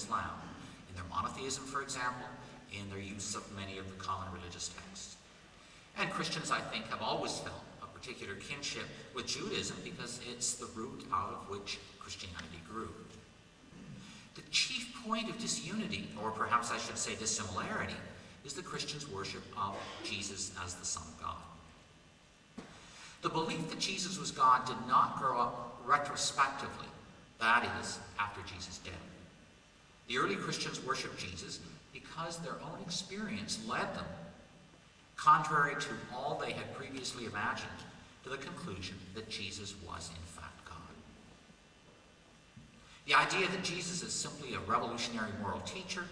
Islam, in their monotheism, for example, in their use of many of the common religious texts. And Christians, I think, have always felt a particular kinship with Judaism because it's the root out of which Christianity grew. The chief point of disunity, or perhaps I should say dissimilarity, is the Christians' worship of Jesus as the Son of God. The belief that Jesus was God did not grow up retrospectively, that is, after Jesus' death. The early Christians worshiped Jesus because their own experience led them, contrary to all they had previously imagined, to the conclusion that Jesus was in fact God. The idea that Jesus is simply a revolutionary moral teacher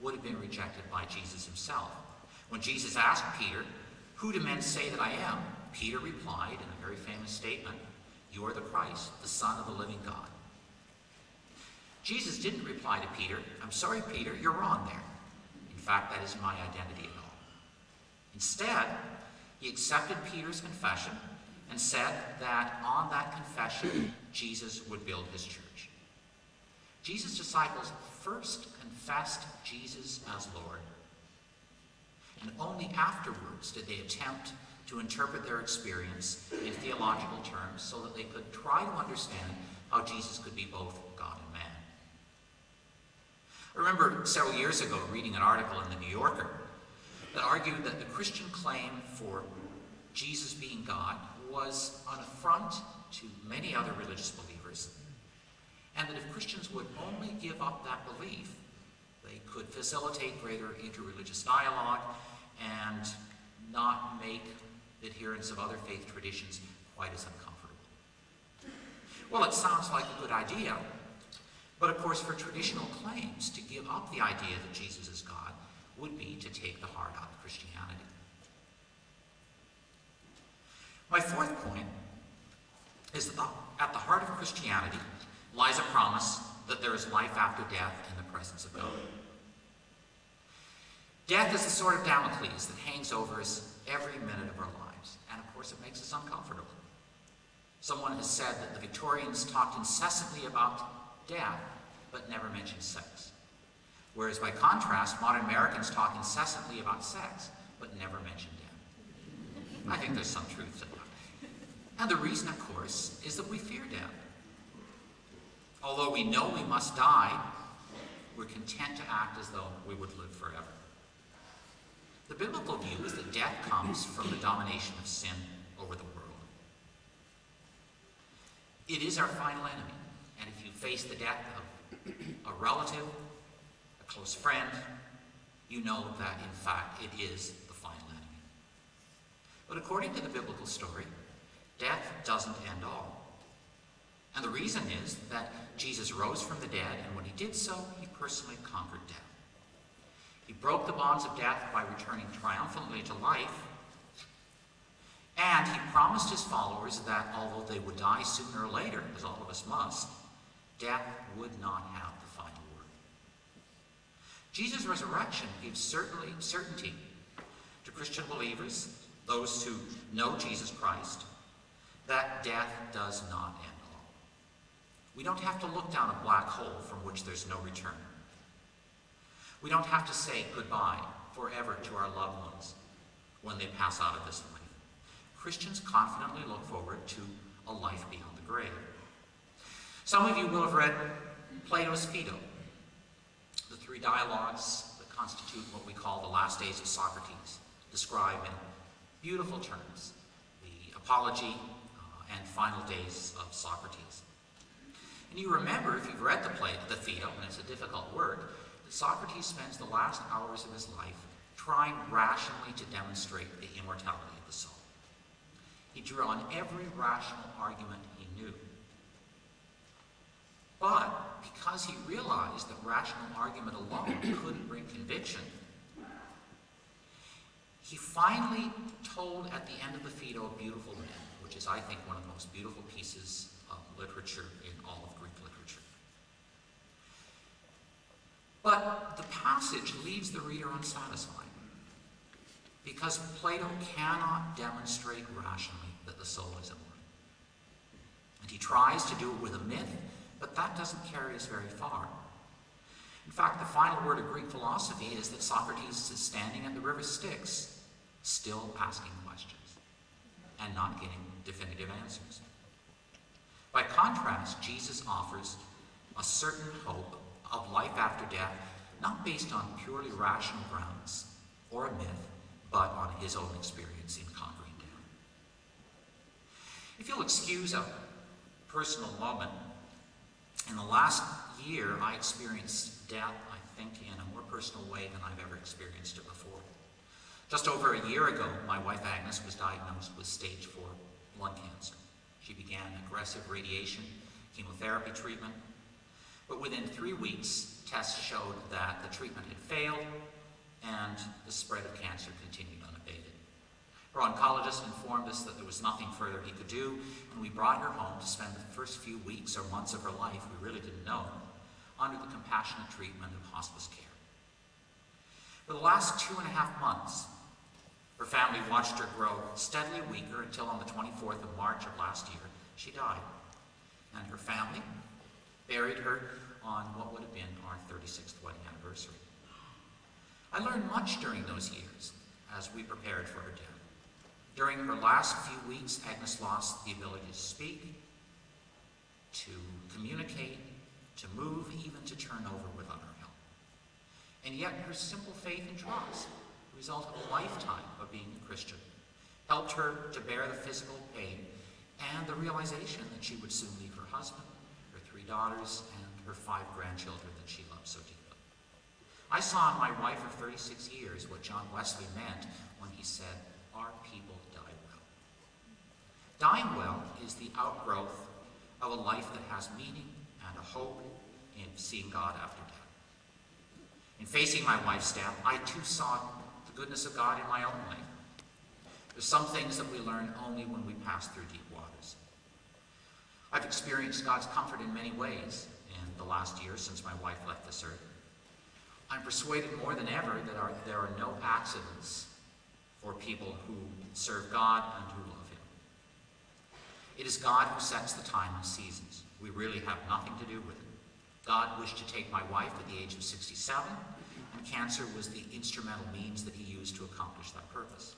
would have been rejected by Jesus himself. When Jesus asked Peter, "Who do men say that I am?" Peter replied in a very famous statement, "You are the Christ, the Son of the living God." Jesus didn't reply to Peter, "I'm sorry, Peter, you're wrong there. In fact, that isn't my identity at all." Instead, he accepted Peter's confession and said that on that confession, Jesus would build his church. Jesus' disciples first confessed Jesus as Lord, and only afterwards did they attempt to interpret their experience in theological terms so that they could try to understand how Jesus could be both God and man. I remember several years ago reading an article in the New Yorker that argued that the Christian claim for Jesus being God was an affront to many other religious believers, and that if Christians would only give up that belief, they could facilitate greater interreligious dialogue and not make adherents of other faith traditions quite as uncomfortable. Well, it sounds like a good idea, but of course for traditional claims, to give up the idea that Jesus is God would be to take the heart out of Christianity. My fourth point is that at the heart of Christianity lies a promise that there is life after death in the presence of God. Death is the sword of Damocles that hangs over us every minute of our lives, and of course it makes us uncomfortable. Someone has said that the Victorians talked incessantly about death, but never mentioned sex. Whereas by contrast, modern Americans talk incessantly about sex, but never mention death. I think there's some truth to that. And the reason, of course, is that we fear death. Although we know we must die, we're content to act as though we would live forever. The biblical view is that death comes from the domination of sin over the world. It is our final enemy, and if you face the death of a relative, a close friend, you know that in fact it is the final enemy. But according to the biblical story, death doesn't end all. And the reason is that Jesus rose from the dead, and when he did so, he personally conquered death. He broke the bonds of death by returning triumphantly to life, and he promised his followers that although they would die sooner or later, as all of us must, death would not have the final word. Jesus' resurrection gives certainty to Christian believers, those who know Jesus Christ, that death does not end all. We don't have to look down a black hole from which there's no return. We don't have to say goodbye forever to our loved ones when they pass out of this life. Christians confidently look forward to a life beyond the grave. Some of you will have read Plato's Phaedo, the three dialogues that constitute what we call the last days of Socrates, describe in beautiful terms the apology and final days of Socrates. And you remember, if you've read the Phaedo, and it's a difficult work, that Socrates spends the last hours of his life trying rationally to demonstrate the immortality of the soul. He drew on every rational argument he knew. But because he realized that rational argument alone couldn't bring conviction, he finally told at the end of the Phaedo a beautiful myth, which is, I think, one of the most beautiful pieces of literature in all of Greek literature. But the passage leaves the reader unsatisfied, because Plato cannot demonstrate rationally that the soul is immortal. And he tries to do it with a myth, but that doesn't carry us very far. the final word of Greek philosophy is that Socrates is standing at the river Styx, still asking questions and not getting definitive answers. By contrast, Jesus offers a certain hope of life after death, not based on purely rational grounds or a myth, but on his own experience in conquering death. If you'll excuse a personal moment, in the last year I experienced death, I think, in a more personal way than I've ever experienced it before. Just over a year ago, my wife Agnes was diagnosed with stage 4 lung cancer. She began aggressive radiation, chemotherapy treatment, but within 3 weeks, tests showed that the treatment had failed and the spread of cancer continued unabated. Her oncologist informed us that there was nothing further he could do, and we brought her home to spend the first few weeks or months of her life, we really didn't know, under the compassionate treatment of hospice care. For the last 2.5 months, her family watched her grow steadily weaker until on the 24th of March of last year, she died. And her family buried her on what would have been our 36th wedding anniversary. I learned much during those years as we prepared for her death. During her last few weeks, Agnes lost the ability to speak, to communicate, to move, even to turn over without our help. And yet her simple faith and trust, the result of a lifetime of being a Christian, helped her to bear the physical pain and the realization that she would soon leave her husband, her 3 daughters, and her 5 grandchildren that she loved so deeply. I saw in my wife of 36 years what John Wesley meant when he said, "Our people die well." Dying well is the outgrowth of a life that has meaning and a hope in seeing God after death. In facing my wife's death, I too saw the goodness of God in my own life. There's some things that we learn only when we pass through deep waters. I've experienced God's comfort in many ways in the last year since my wife left this earth. I'm persuaded more than ever that there are no accidents for people who serve God and who love Him. It is God who sets the time and seasons. We really have nothing to do with it. God wished to take my wife at the age of 67, and cancer was the instrumental means that He used to accomplish that purpose.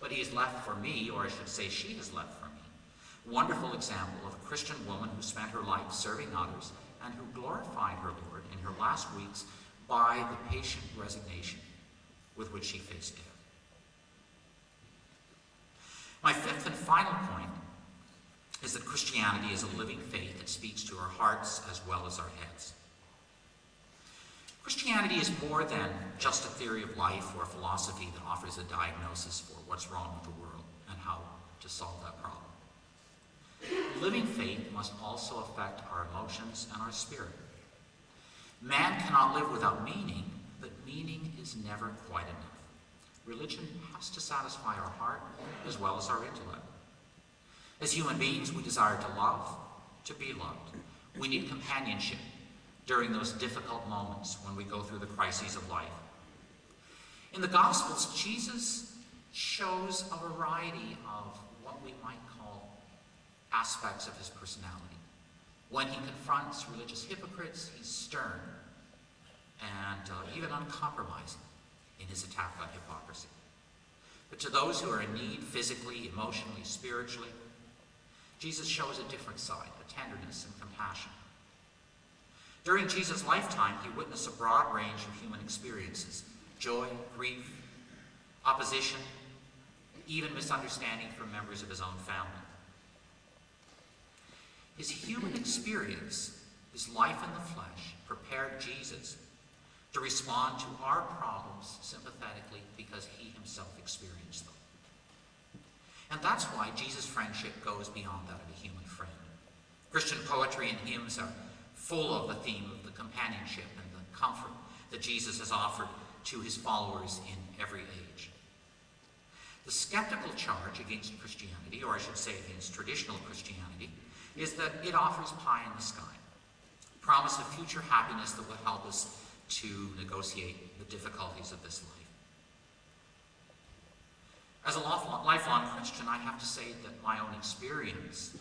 But He has left for me, or I should say she has left for me, a wonderful example of a Christian woman who spent her life serving others and who glorified her Lord in her last weeks by the patient resignation with which she faced death. My 5th and final point is that Christianity is a living faith that speaks to our hearts as well as our heads. Christianity is more than just a theory of life or a philosophy that offers a diagnosis for what's wrong with the world and how to solve that problem. Living faith must also affect our emotions and our spirit. Man cannot live without meaning, but meaning is never quite enough. Religion has to satisfy our heart as well as our intellect. As human beings, we desire to love, to be loved. We need companionship during those difficult moments when we go through the crises of life. In the Gospels, Jesus shows a variety of what we might call aspects of His personality. When He confronts religious hypocrites, He's stern and even uncompromising in His attack on hypocrisy. But to those who are in need physically, emotionally, spiritually, Jesus shows a different side, a tenderness and compassion. During Jesus' lifetime, He witnessed a broad range of human experiences: joy, grief, opposition, even misunderstanding from members of His own family. His human experience, His life in the flesh, prepared Jesus to respond to our problems sympathetically because He Himself experienced them. And that's why Jesus' friendship goes beyond that of a human friend. Christian poetry and hymns are full of the theme of the companionship and the comfort that Jesus has offered to His followers in every age. The skeptical charge against Christianity, or I should say against traditional Christianity, is that it offers pie in the sky, promise of future happiness that will help us to negotiate the difficulties of this life. As a lifelong Christian, I have to say that my own experience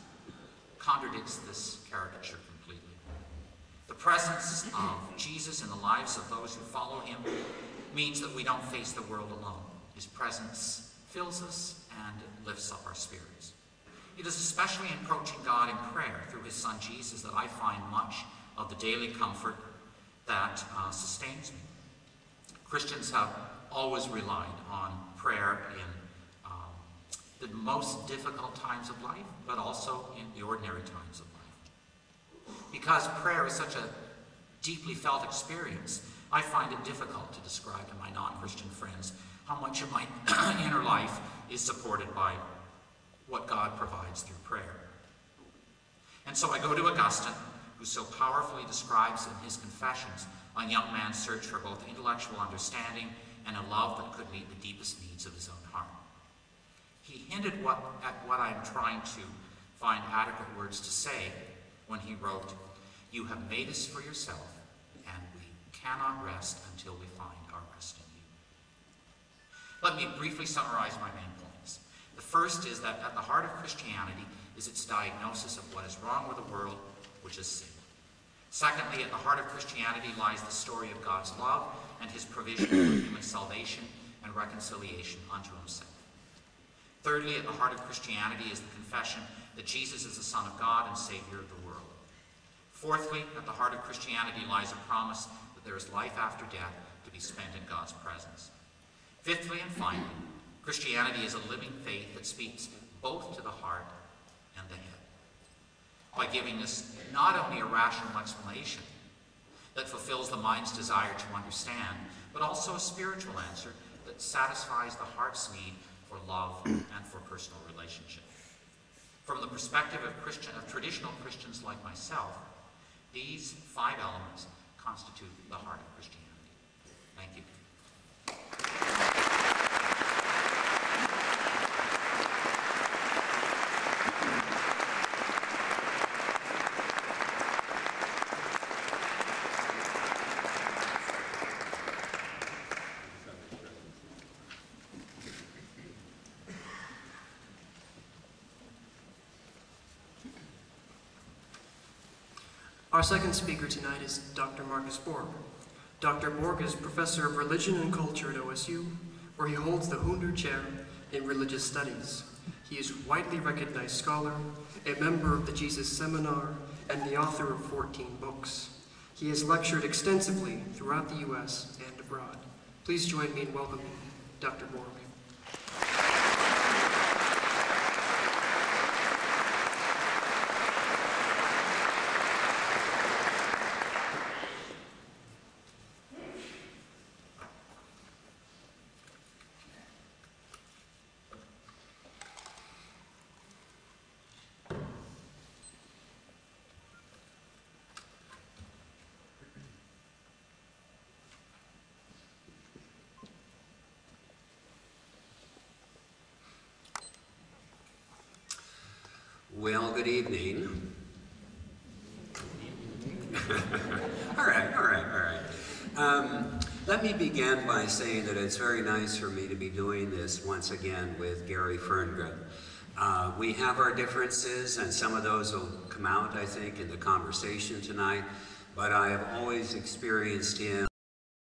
contradicts this caricature completely. The presence of Jesus in the lives of those who follow him means that we don't face the world alone. His presence fills us and lifts up our spirits. It is especially in approaching God in prayer through his Son Jesus that I find much of the daily comfort that sustains me. Christians have always relied on prayer in the most difficult times of life, but also in the ordinary times of life. Because prayer is such a deeply felt experience, I find it difficult to describe to my non-Christian friends how much of my inner life is supported by what God provides through prayer. And so I go to Augustine, who so powerfully describes in his Confessions a young man's search for both intellectual understanding and a love that could meet the deepest needs of his own heart. He hinted at what I'm trying to find adequate words to say when he wrote, "You have made us for yourself, and we cannot rest until we find our rest in you." Let me briefly summarize my main points. The first is that at the heart of Christianity is its diagnosis of what is wrong with the world, which is sin. Secondly, at the heart of Christianity lies the story of God's love and his provision for human salvation and reconciliation unto himself. Thirdly, at the heart of Christianity is the confession that Jesus is the Son of God and Savior of the world. Fourthly, at the heart of Christianity lies a promise that there is life after death to be spent in God's presence. Fifthly and finally, Christianity is a living faith that speaks both to the heart and the head, by giving us not only a rational explanation that fulfills the mind's desire to understand, but also a spiritual answer that satisfies the heart's need for love and for personal relationship. From the perspective of traditional Christians like myself, these 5 elements constitute the heart of Christianity. Thank you. Our second speaker tonight is Dr. Marcus Borg. Dr. Borg is Professor of Religion and Culture at OSU, where he holds the Hundere Chair in Religious Studies. He is a widely recognized scholar, a member of the Jesus Seminar, and the author of 14 books. He has lectured extensively throughout the U.S. and abroad. Please join me in welcoming Dr. Borg. Well, good evening. All right. Let me begin by saying that it's very nice for me to be doing this once again with Gary Ferngren. We have our differences, and some of those will come out, I think, in the conversation tonight, but I have always experienced him